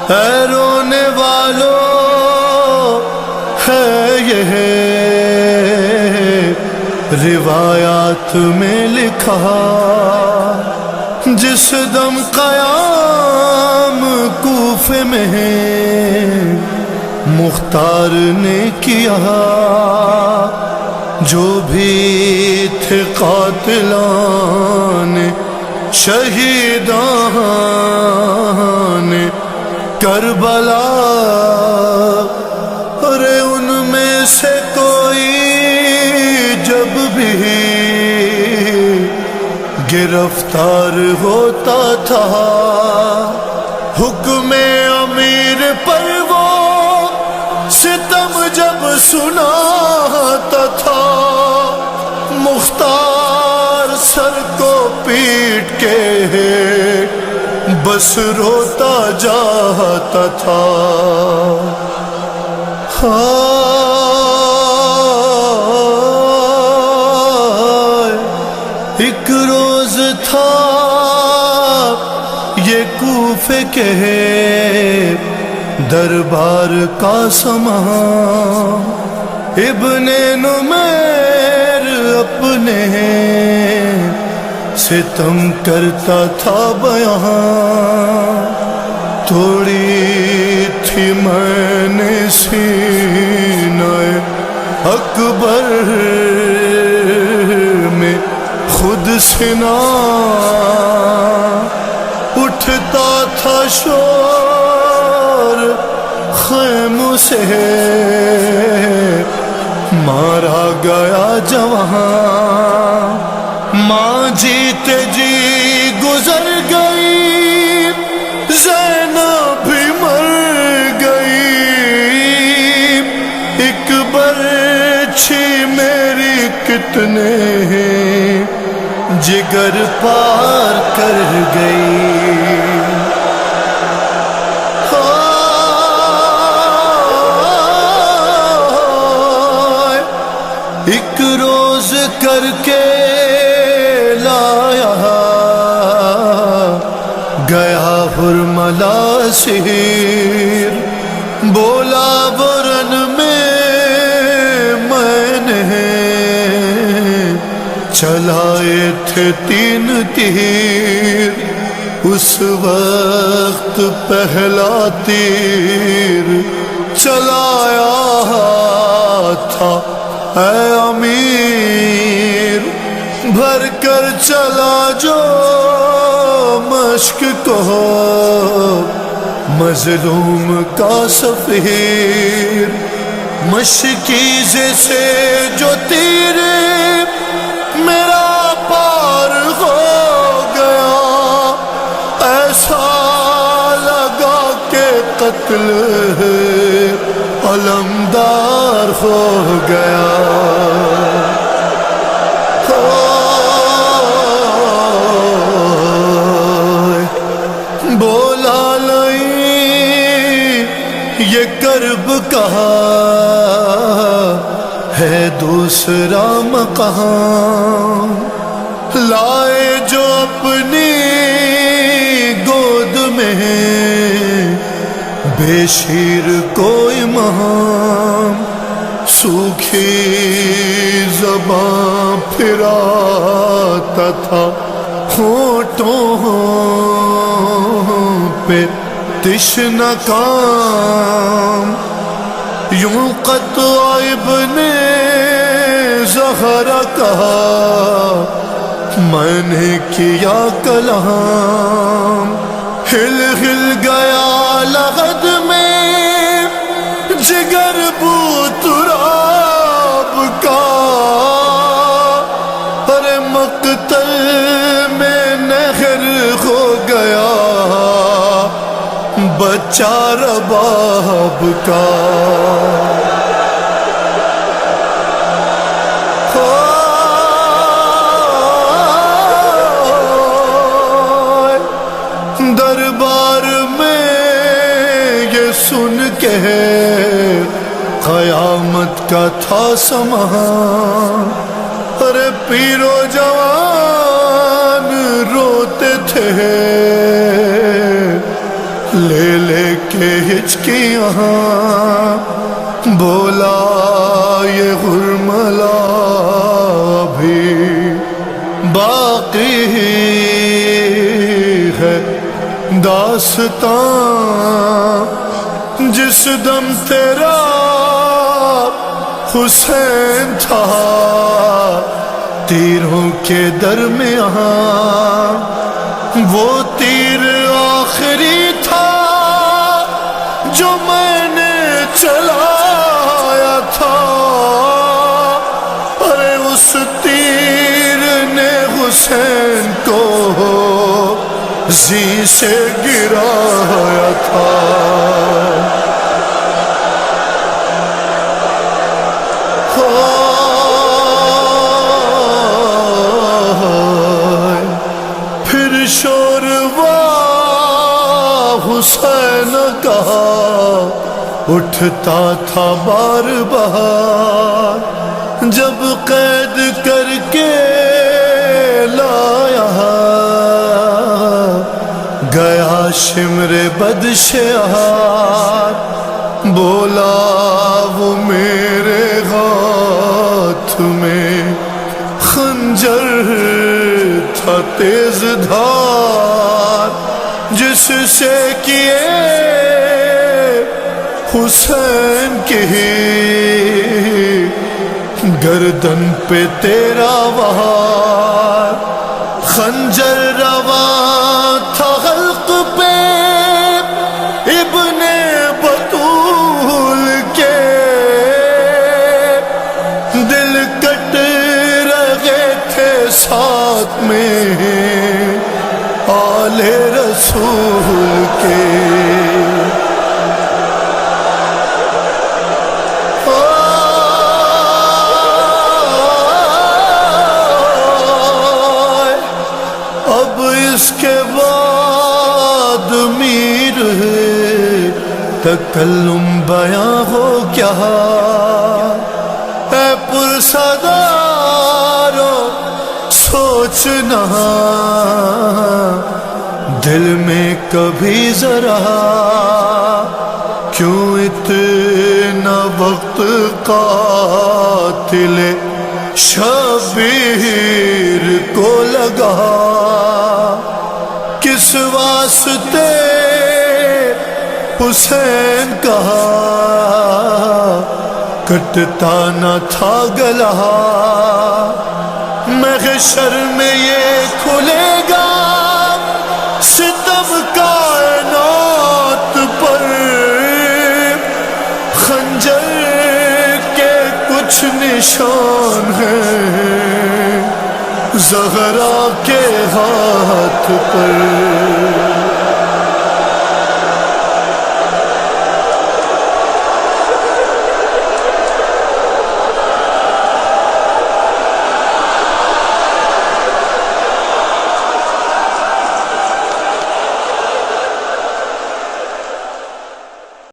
اے رونے والوں ہے یہ روایات میں لکھا، جس دم قیام کوفے میں مختار نے کیا، جو بھی تھے قاتلان شہیدان کربلا، ارے ان میں سے کوئی جب بھی گرفتار ہوتا تھا، حکم امیر پر وہ ستم جب سناتا تھا، مختار سر کو پیٹ کے بس روتا جاتا تھا۔ ایک روز تھا یہ کوفے کے دربار کا سما، ابن نمیر اپنے ستم کرتا تھا بیان، توڑی تھی میں نے سینہ اکبر میں خود سنا، اٹھتا تھا شور خیموں سے، مارا گیا جوان، ماں جیتے جی گزر گئی، زینب بھی مر گئی، ایک برچھی میری کتنے جگر پار کر گئی۔ ایک روز کر کے لایا گیا حرملا سیر، بولا برن میں نے چلائے تھے 3 تیر، اس وقت پہلا تیر چلایا تھا اے امیر، بھر کر چلا جو مشق کو مظلوم کا سفیر، مشکیزے سے جو تیر میرا پار ہو گیا، ایسا لگا کہ قتل علمدار ہو گیا۔ بولا نہیں یہ کرب کہا ہے دوسرا مقام، لائے جو اپنی گود میں بے شیر کوئی مہام، سوکھی زباں پھراتا تھا ہونٹوں پہ تشنہ کام، یوں قطع ابن زہرا کہا میں نے کیا کلام، ہل ہل گیا لغد میں جگر بو تراب کا، ارے مقتل میں نہر ہو گیا بچہ رباب کا۔ دربار میں یہ سن کے قیامت کا تھا سما، ارے پیرو جوان روتے تھے لے لے کے ہچکیاں، بولا یہ غرملا بھی باقی ہے داستان، جس دم تیرا حسین تھا تیروں کے درمیان، وہ تیر آخری تھا جو میں نے چلایا تھا، ارے اس تیر نے حسین کو زی سے گرایا تھا۔ پھر شوروا حسین کا اٹھتا تھا بار بار، جب قید کر کے لایا گیا شمر بدشہار، بولا وہ میرے ہاتھ میں خنجر تھا تیز دھار، جس سے کیے حسین کی گردن پہ تیرا وہار، خنجر رواں تھا حلق پہ ابن بطول کے، دل کٹ رہے تھے ساتھ میں آل رسول کے۔ اب اس کے بعد میر تکلم بیاں ہو کیا، اے پرصدارو سوچنا دل میں کبھی ذرا، کیوں اتنا وقت قاتل شبیر کو لگا، کس واسطے حسین کہا کٹتا نہ تھا گلا، محشر میں یہ کھلے گا ستم کائنات پر، خنجر کے کچھ نشان ہیں زہرا کے ہاتھ پر۔